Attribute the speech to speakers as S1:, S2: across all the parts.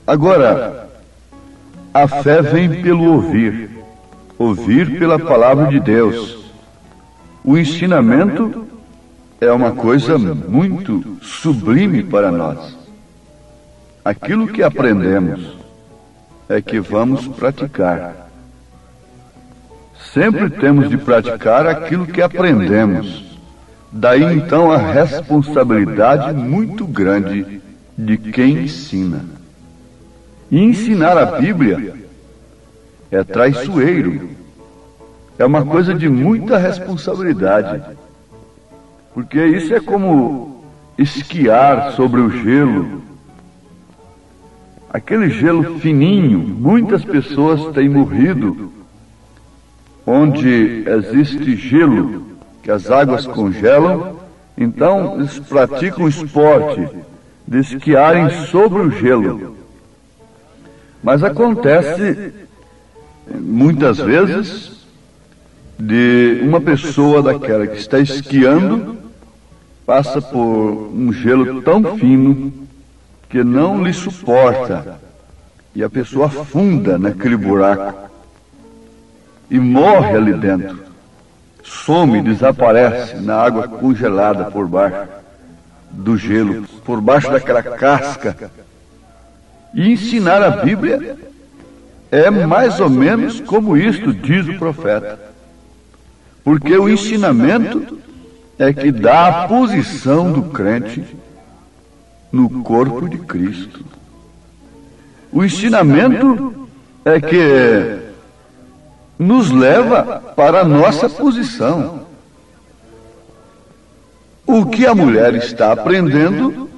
S1: Agora, a fé vem pelo ouvir, ouvir pela palavra de Deus. O ensinamento é uma coisa muito sublime para nós. Aquilo que aprendemos é que vamos praticar. Sempre temos de praticar aquilo que aprendemos. Daí então a responsabilidade muito grande de quem ensina. E ensinar a Bíblia é traiçoeiro. É uma coisa de muita responsabilidade. Porque isso é como esquiar sobre o gelo. Aquele gelo fininho, muitas pessoas têm morrido onde existe gelo, que as águas congelam, então eles praticam o esporte de esquiarem sobre o gelo. Mas acontece, muitas vezes, de uma pessoa daquela que está esquiando, passa por um gelo tão fino que não lhe suporta, e a pessoa afunda naquele buraco e morre ali dentro, some, desaparece na água congelada por baixo do gelo, por baixo daquela casca. E ensinar a Bíblia é mais ou menos como isto diz o profeta, porque o ensinamento é que dá a posição do crente no corpo de Cristo. O ensinamento é que nos leva para a nossa posição. O que a mulher está aprendendo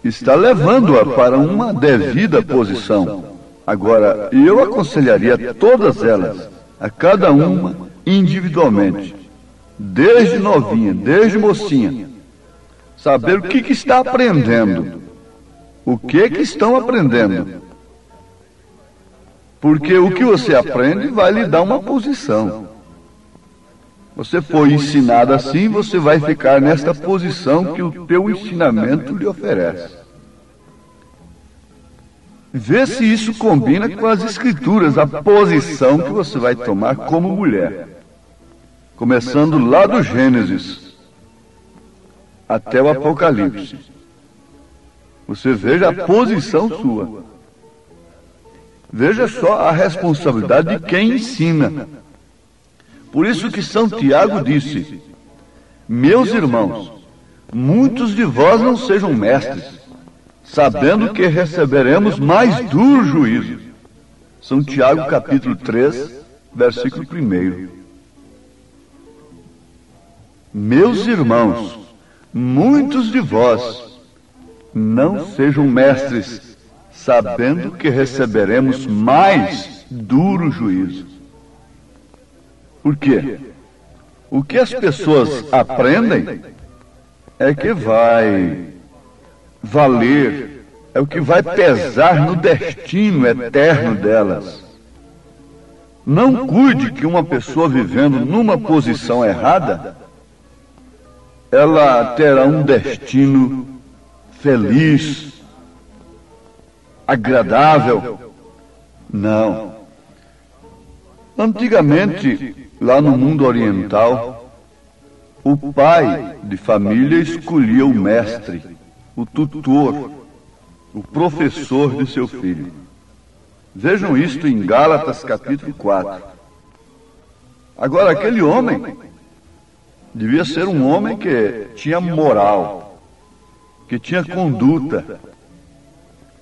S1: está levando-a para uma devida posição. Agora, eu aconselharia todas elas, a cada uma individualmente, desde novinha, desde mocinha, saber o que está aprendendo, o que estão aprendendo. Porque o que você aprende vai lhe dar uma posição. Você foi ensinado assim, você vai ficar nesta posição que o teu ensinamento lhe oferece. Vê se isso combina com as Escrituras, a posição que você vai tomar como mulher. Começando lá do Gênesis até o Apocalipse. Você veja a posição sua. Veja só a responsabilidade de quem ensina. Por isso que São Tiago disse: meus irmãos, muitos de vós não sejam mestres, sabendo que receberemos mais duro juízo. São Tiago capítulo 3, versículo 1. Meus irmãos, muitos de vós não sejam mestres, sabendo que receberemos mais duro juízo. Por quê? O que as pessoas aprendem é que vai valer, é o que vai pesar no destino eterno delas. Não cuide que uma pessoa vivendo numa posição errada, ela terá um destino feliz, agradável. Não. Antigamente, lá no mundo oriental, o pai de família escolhia o mestre, o tutor, o professor de seu filho. Vejam isto em Gálatas capítulo 4. Agora, aquele homem devia ser um homem que tinha moral, que tinha conduta,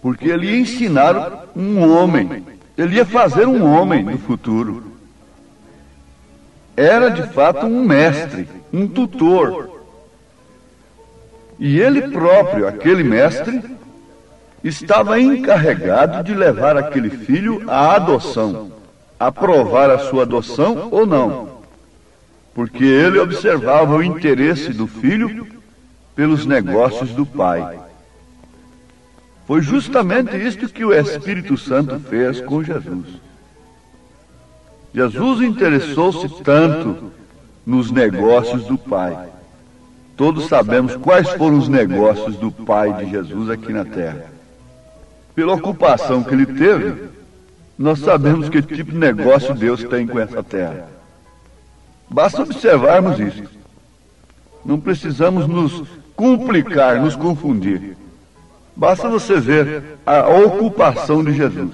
S1: porque ele ia ensinar um homem, ele ia fazer um homem no futuro. Era de fato um mestre, um tutor. E ele próprio, aquele mestre, estava encarregado de levar aquele filho à adoção, aprovar a sua adoção ou não, porque ele observava o interesse do filho pelos negócios do pai. Foi justamente isto que o Espírito Santo fez com Jesus. Jesus interessou-se tanto nos negócios do Pai. Todos sabemos quais foram os negócios do Pai de Jesus aqui na terra. pela ocupação que ele teve, nós sabemos que tipo de negócio Deus tem com essa terra. Basta observarmos isso. Não precisamos nos complicar, nos confundir. Basta você ver a ocupação de Jesus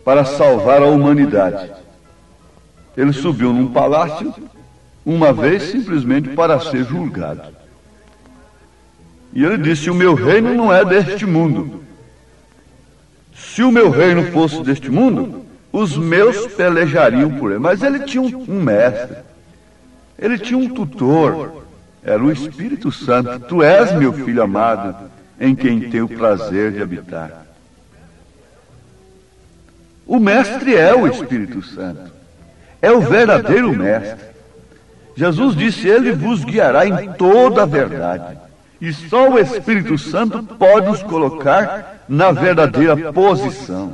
S1: para salvar a humanidade. Ele subiu num palácio uma vez simplesmente para ser julgado. E ele disse: o meu reino não é deste mundo. Se o meu reino fosse deste mundo, os meus pelejariam por ele. Mas ele tinha um mestre, ele tinha um tutor, era o Espírito Santo. Tu és meu filho amado, em quem tenho o prazer de habitar. O mestre é o Espírito Santo, é o verdadeiro mestre. Jesus disse: ele vos guiará em toda a verdade. E só o Espírito Santo pode nos colocar na verdadeira posição.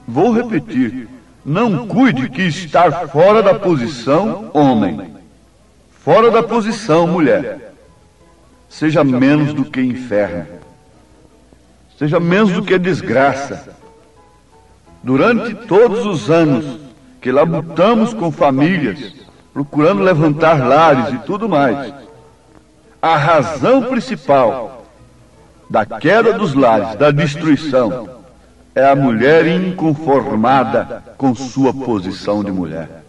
S1: Vou repetir: não cuide que estar fora da posição, homem, fora da posição, mulher, seja menos do que inferno, seja menos do que desgraça. Durante todos os anos que labutamos com famílias, procurando levantar lares e tudo mais, a razão principal da queda dos lares, da destruição, é a mulher inconformada com sua posição de mulher.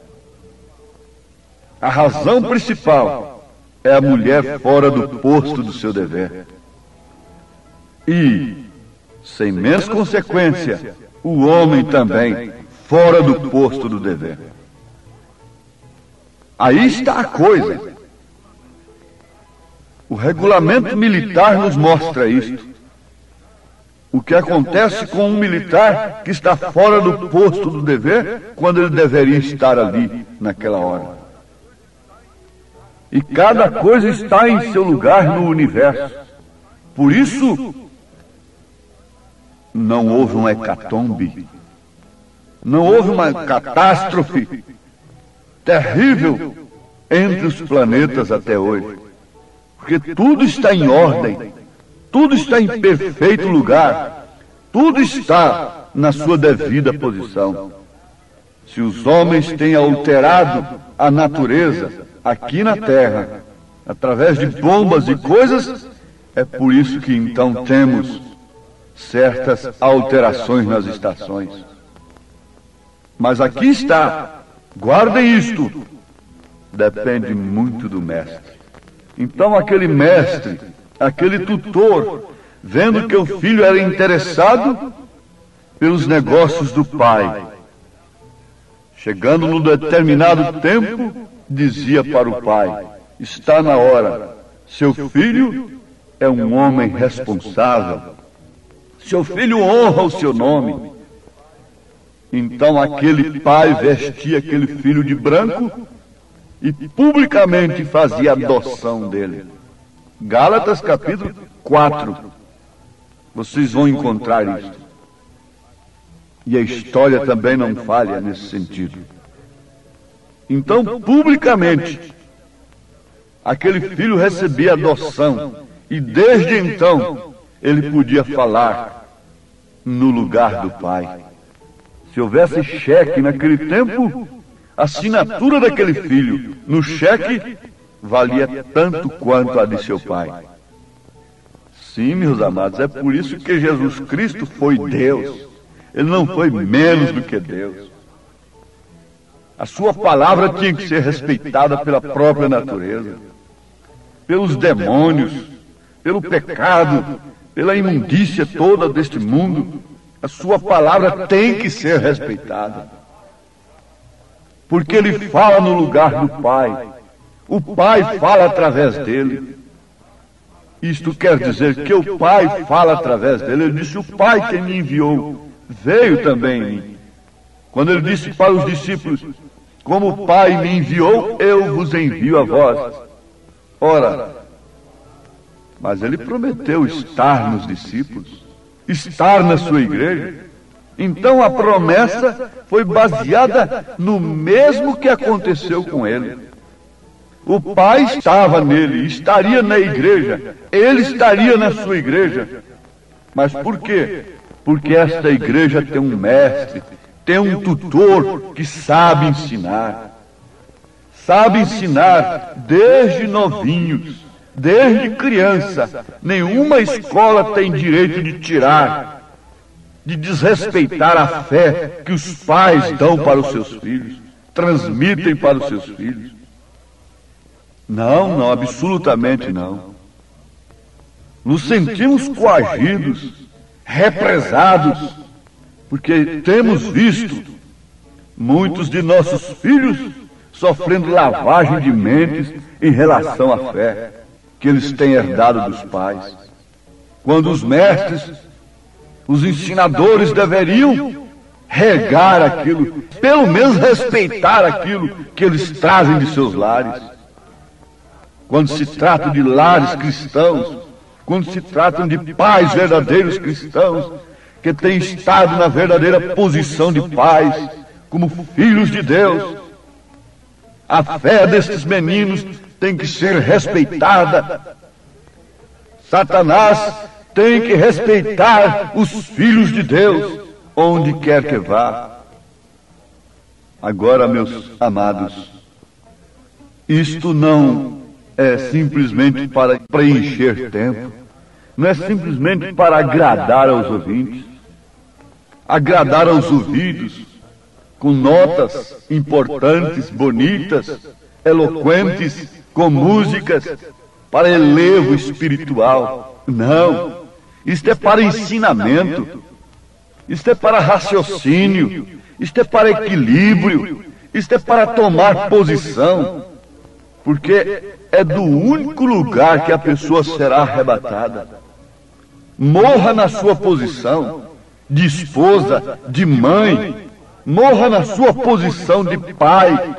S1: A razão principal é a mulher fora do posto do seu dever. E, sem menos consequência, o homem também fora do posto do dever. Aí está a coisa. O regulamento militar nos mostra isto. O que acontece com um militar que está fora do posto do dever, quando ele deveria estar ali naquela hora. E cada coisa está em seu lugar no universo. Por isso, não houve uma hecatombe, não houve uma catástrofe terrível entre os planetas até hoje. Porque tudo está em ordem, tudo está em perfeito lugar, tudo está na sua devida posição. Se os homens têm alterado a natureza aqui na Terra, através de bombas e coisas, é por isso que então temos certas alterações nas estações. Mas aqui está, guardem isto, depende muito do mestre. Então aquele mestre, aquele tutor, vendo que o filho era interessado pelos negócios do pai, chegando no determinado tempo, dizia para o pai: está na hora, seu filho é um homem responsável, seu filho honra o seu nome. Então aquele pai vestia aquele filho de branco e publicamente fazia adoção dele. Gálatas capítulo 4. Vocês vão encontrar isso. E a história também não falha nesse sentido. Então, publicamente, aquele filho recebia adoção. E desde então, ele podia falar no lugar do pai. Se houvesse cheque naquele tempo, a assinatura daquele filho no cheque valia tanto quanto a de seu pai. Sim, meus amados, é por isso que Jesus Cristo foi Deus. Ele não foi menos do que Deus. A sua palavra tinha que ser respeitada pela própria natureza, pelos demônios, pelo pecado, pela imundícia toda deste mundo. A sua palavra tem que ser respeitada, porque ele fala no lugar do Pai. O Pai fala através dele. Isto quer dizer que o Pai fala através dele. Ele disse: o Pai que me enviou veio também em mim. Quando ele disse para os discípulos: como o Pai me enviou, eu vos envio a vós. Ora, mas ele prometeu estar nos discípulos, estar na sua igreja. Então a promessa foi baseada no mesmo que aconteceu com ele. O Pai estava nele, estaria na igreja, ele estaria na sua igreja. Mas por quê? Porque esta igreja tem um mestre, tem um tutor que sabe ensinar. Sabe ensinar desde novinhos, desde criança. Nenhuma escola tem direito de tirar, de desrespeitar a fé que os pais dão para os seus filhos, transmitem para os seus filhos. Não, não, absolutamente não. Nos sentimos coagidos, represados, porque temos visto muitos de nossos filhos sofrendo lavagem de mentes em relação à fé que eles têm herdado dos pais. Quando os mestres, os ensinadores deveriam regar aquilo, pelo menos respeitar aquilo que eles trazem de seus lares. Quando se trata de lares cristãos, quando se tratam de pais verdadeiros cristãos, que têm estado na verdadeira posição de pais, como filhos de Deus, a fé destes meninos tem que ser respeitada. Satanás tem que respeitar os filhos de Deus, onde quer que vá. Agora, meus amados, isto não é simplesmente para preencher tempo, não é simplesmente para agradar aos ouvintes, agradar aos ouvidos, com notas importantes, bonitas, eloquentes, com músicas, para elevo espiritual. Não, isto é para ensinamento, isto é para raciocínio, isto é para equilíbrio, isto é para tomar posição, porque é do único lugar que a pessoa será arrebatada. Morra na sua posição de esposa, de mãe, morra na sua posição de pai,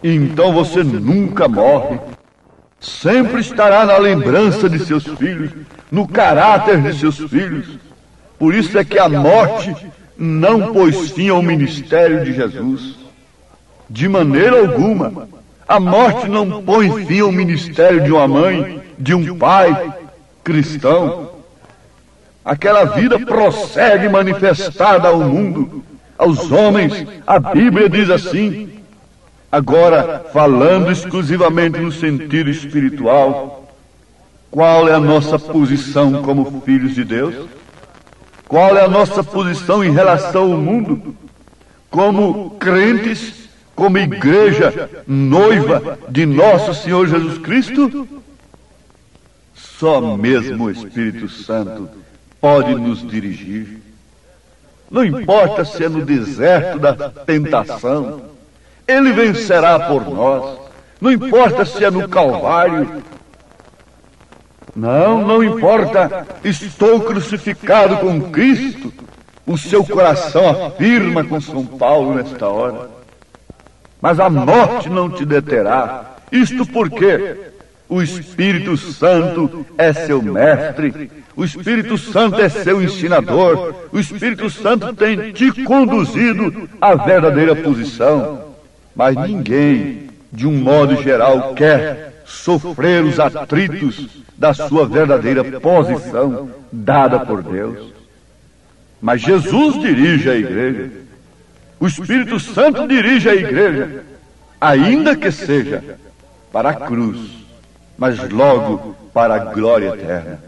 S1: e então você nunca morre. Sempre estará na lembrança de seus filhos, no caráter de seus filhos. Por isso é que a morte não pôs fim ao ministério de Jesus. De maneira alguma. A morte não põe fim ao ministério de uma mãe, de um pai cristão. Aquela vida prossegue manifestada ao mundo, aos homens. A Bíblia diz assim. Agora, falando exclusivamente no sentido espiritual, qual é a nossa posição como filhos de Deus? Qual é a nossa posição em relação ao mundo? Como crentes, como igreja noiva de nosso Senhor Jesus Cristo? Só mesmo o Espírito Santo pode nos dirigir. Não importa se é no deserto da tentação, Ele vencerá por nós. Não importa se é no Calvário. Não importa. Estou crucificado com Cristo. O seu coração afirma com São Paulo nesta hora. Mas a morte não te deterá. Isto porque o Espírito Santo é seu mestre. O Espírito Santo é seu ensinador. O Espírito Santo tem te conduzido à verdadeira posição. Mas ninguém, de um modo geral, quer sofrer os atritos da sua verdadeira posição dada por Deus. Mas Jesus dirige a igreja. O Espírito Santo dirige a igreja, ainda que seja para a cruz, mas logo para a glória eterna.